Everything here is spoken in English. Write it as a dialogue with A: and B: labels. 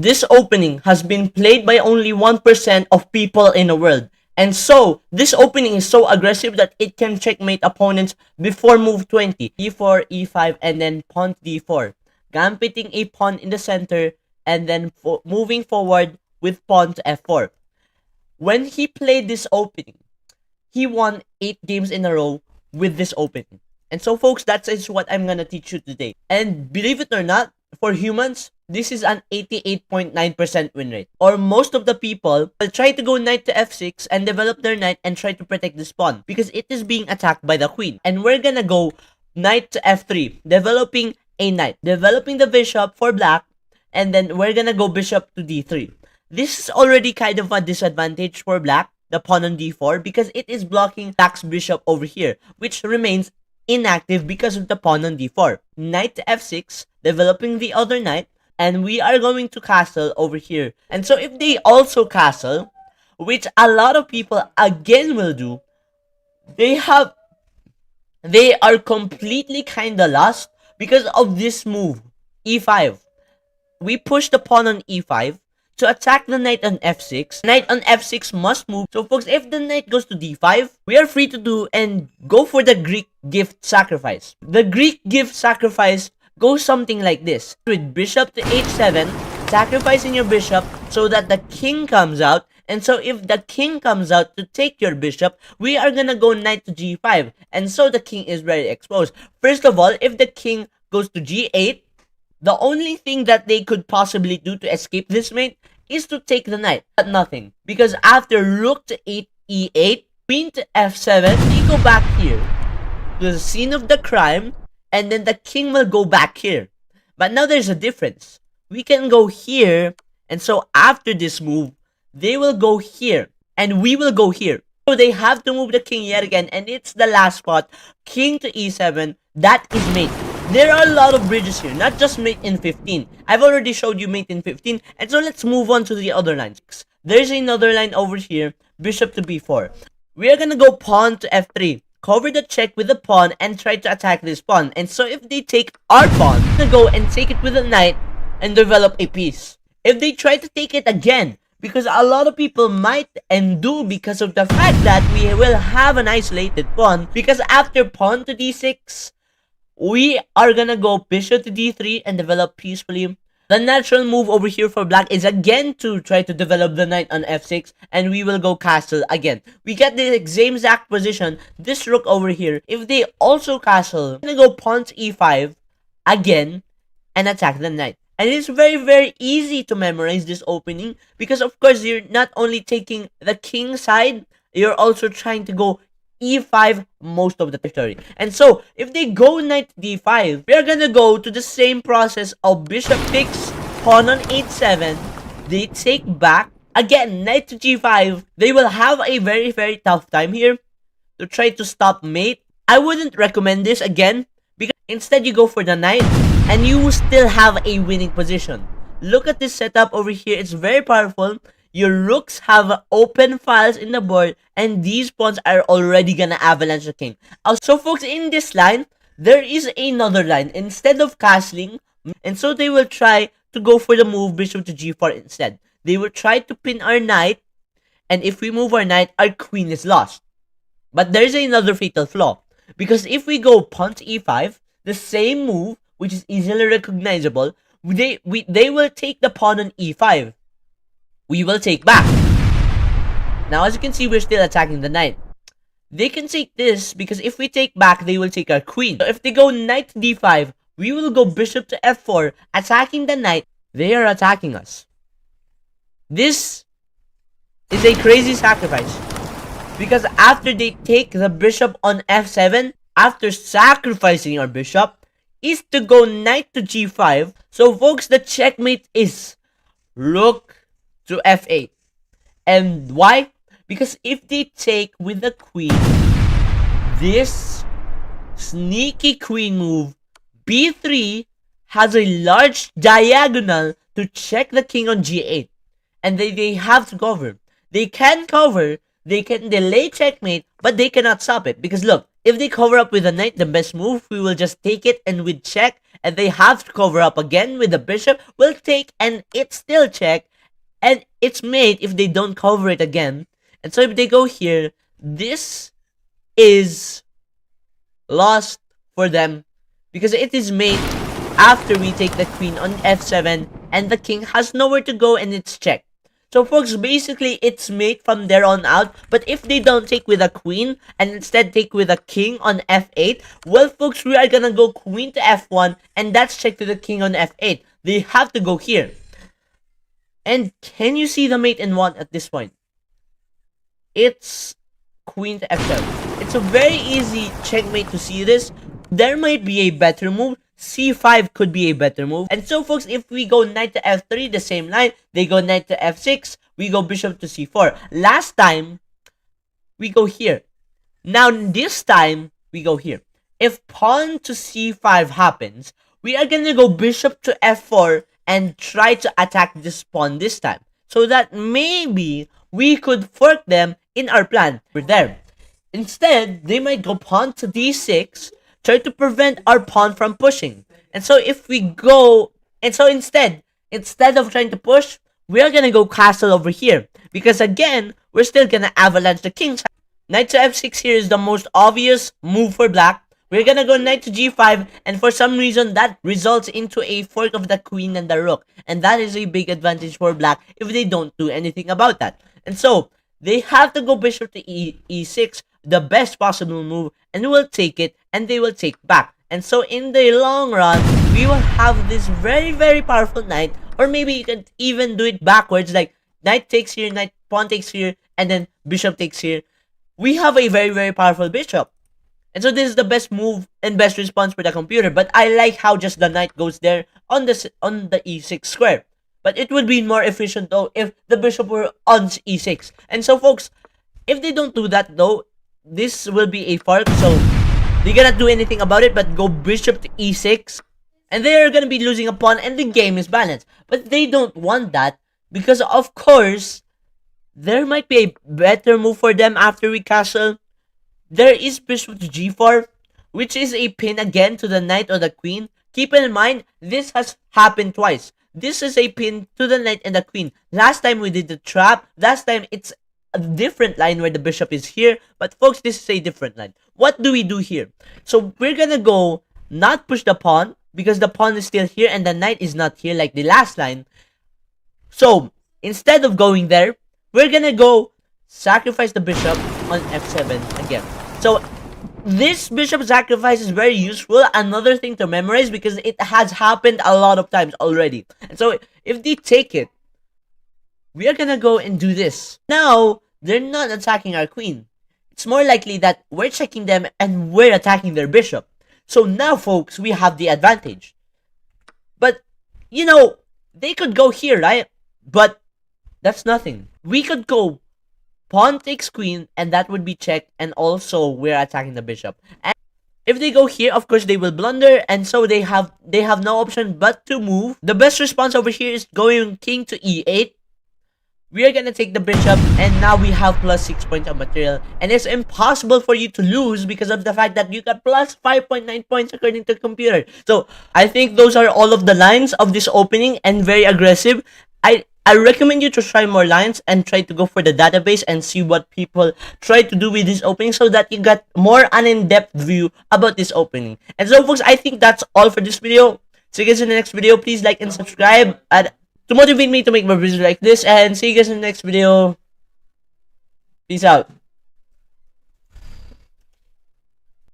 A: This opening has been played by only 1% of people in the world. And so, this opening is so aggressive that it can checkmate opponents before move 20. e4, e5, and then pawn to d4. Gambiting a pawn in the center, and then moving forward with pawn to f4. When he played this opening, he won 8 games in a row with this opening. And so folks, that is what I'm gonna teach you today. And believe it or not, for humans, this is an 88.9% win rate. Or most of the people will try to go knight to f6 and develop their knight and try to protect this pawn because it is being attacked by the queen. And we're gonna go knight to f3, developing a knight, developing the bishop for black, and then we're gonna go bishop to d3. This is already kind of a disadvantage for black, the pawn on d4, because it is blocking black's bishop over here, which remains inactive because of the pawn on d4. Knight to f6, developing the other knight, and we are going to castle over here. And so if they also castle, which a lot of people again will do, they are completely kinda lost because of this move, e5. We push the pawn on e5 to attack the knight on f6. Knight on f6 must move. So folks, if the knight goes to d5, we are free to do and go for the Greek gift sacrifice. The Greek gift sacrifice goes something like this. With bishop to h7, sacrificing your bishop so that the king comes out. And so if the king comes out to take your bishop, we are gonna go knight to g5. And so the king is very exposed. First of all, if the king goes to g8, the only thing that they could possibly do to escape this mate is to take the knight, but nothing. Because after rook to 8, e8, queen to f7, we go back here to the scene of the crime, and then the king will go back here. But now there's a difference. We can go here, and so after this move, they will go here, and we will go here. So they have to move the king yet again, and it's the last spot. King to e7, that is mate. There are a lot of bridges here, not just mate in 15. I've already showed you mate in 15, and so let's move on to the other lines. There's another line over here, bishop to b4. We are gonna go pawn to f3, cover the check with the pawn, and try to attack this pawn. And so if they take our pawn, we're gonna go and take it with a knight, and develop a piece. If they try to take it again, because a lot of people might and do because of the fact that we will have an isolated pawn, because after pawn to d6, we are gonna go bishop to d3 and develop peacefully. The natural move over here for black is again to try to develop the knight on f6, and we will go castle again. We get the same exact position, this rook over here. If they also castle, we're gonna go pawn to e5 again and attack the knight. And it's very easy to memorize this opening because of course you're not only taking the king side, you're also trying to go e5 most of the territory. And so if they go knight d5, we're gonna go to the same process of bishop takes pawn on h7, they take back again knight to g5. They will have a very tough time here to try to stop mate. I wouldn't recommend this again because instead you go for the knight and you still have a winning position. Look at this setup over here, it's very powerful. Your rooks have open files in the board, and these pawns are already gonna avalanche the king. So folks, in this line, there is another line. Instead of castling, and so they will try to go for the move bishop to g4 instead. They will try to pin our knight, and if we move our knight, our queen is lost. But there's another fatal flaw. Because if we go pawn to e5, the same move, which is easily recognizable, they will take the pawn on e5. We will take back. Now as you can see, we're still attacking the knight. They can take this because if we take back, they will take our queen. So if they go knight to d5, we will go bishop to f4, attacking the knight. They are attacking us. This is a crazy sacrifice. Because after they take the bishop on f7, after sacrificing our bishop, is to go knight to g5. So folks, the checkmate is rook to f8. And why? Because if they take with the queen, this sneaky queen move, b3 has a large diagonal to check the king on g8. And they have to cover. They can cover, they can delay checkmate, but they cannot stop it. Because look, if they cover up with a knight, the best move, we will just take it and with check, and they have to cover up again with the bishop, will take, and it's still check, and it's mate if they don't cover it again. And so if they go here, this is lost for them because it is mate after we take the queen on f7, and the king has nowhere to go and it's checked. So folks, basically it's mate from there on out. But if they don't take with a queen and instead take with a king on f8, well folks, we are gonna go queen to f1, and that's check to the king on f8. They have to go here. And can you see the mate in one at this point? It's queen to f7. It's a very easy checkmate to see this. There might be a better move. c5 could be a better move. And so folks, if we go knight to f3, the same line, they go knight to f6, we go bishop to c4. Last time, we go here. Now this time, we go here. If pawn to c5 happens, we are gonna go bishop to f4 and try to attack this pawn this time, so that maybe we could fork them in our plan. We're there. Instead, they might go pawn to d6, try to prevent our pawn from pushing. And so if we go, and so instead of trying to push, we are gonna go castle over here, because again, we're still gonna avalanche the king. Knight to f6 here is the most obvious move for black. We're gonna go knight to g5, and for some reason that results into a fork of the queen and the rook, and that is a big advantage for black if they don't do anything about that. And so they have to go bishop to e6, the best possible move, and we'll take it, and they will take back. And so in the long run, we will have this very, very powerful knight, or maybe you can even do it backwards, like knight takes here, knight pawn takes here, and then bishop takes here. We have a very, very powerful bishop. And so this is the best move and best response for the computer. But I like how just the knight goes there on the e6 square. But it would be more efficient though if the bishop were on e6. And so folks, if they don't do that though, this will be a fork. So they cannot do anything about it but go bishop to e6. And they are going to be losing a pawn and the game is balanced. But they don't want that because of course, there might be a better move for them after we castle. There is bishop to g4, which is a pin again to the knight or the queen. Keep in mind, this has happened twice. This is a pin to the knight and the queen. Last time we did the trap. Last time it's a different line where the bishop is here. But folks, this is a different line. What do we do here? So we're gonna go not push the pawn because the pawn is still here and the knight is not here like the last line. So instead of going there, we're gonna go sacrifice the bishop on f7 again. So this bishop sacrifice is very useful. Another thing to memorize because it has happened a lot of times already. And so if they take it, we are gonna go and do this. Now, they're not attacking our queen. It's more likely that we're checking them and we're attacking their bishop. So now, folks, we have the advantage. But, you know, they could go here, right? But that's nothing. We could go pawn takes queen, and that would be checked, and also we're attacking the bishop. And if they go here, of course they will blunder, and so they have no option but to move. The best response over here is going king to e8. We are gonna take the bishop, and now we have plus 6 points of material, and it's impossible for you to lose because of the fact that you got plus 5.9 points according to the computer. So I think those are all of the lines of this opening, and very aggressive. I recommend you to try more lines and try to go for the database and see what people try to do with this opening so that you got more an in-depth view about this opening. And so folks, I think that's all for this video. See you guys in the next video. Please like and subscribe to motivate me to make more videos like this, and see you guys in the next video. Peace out.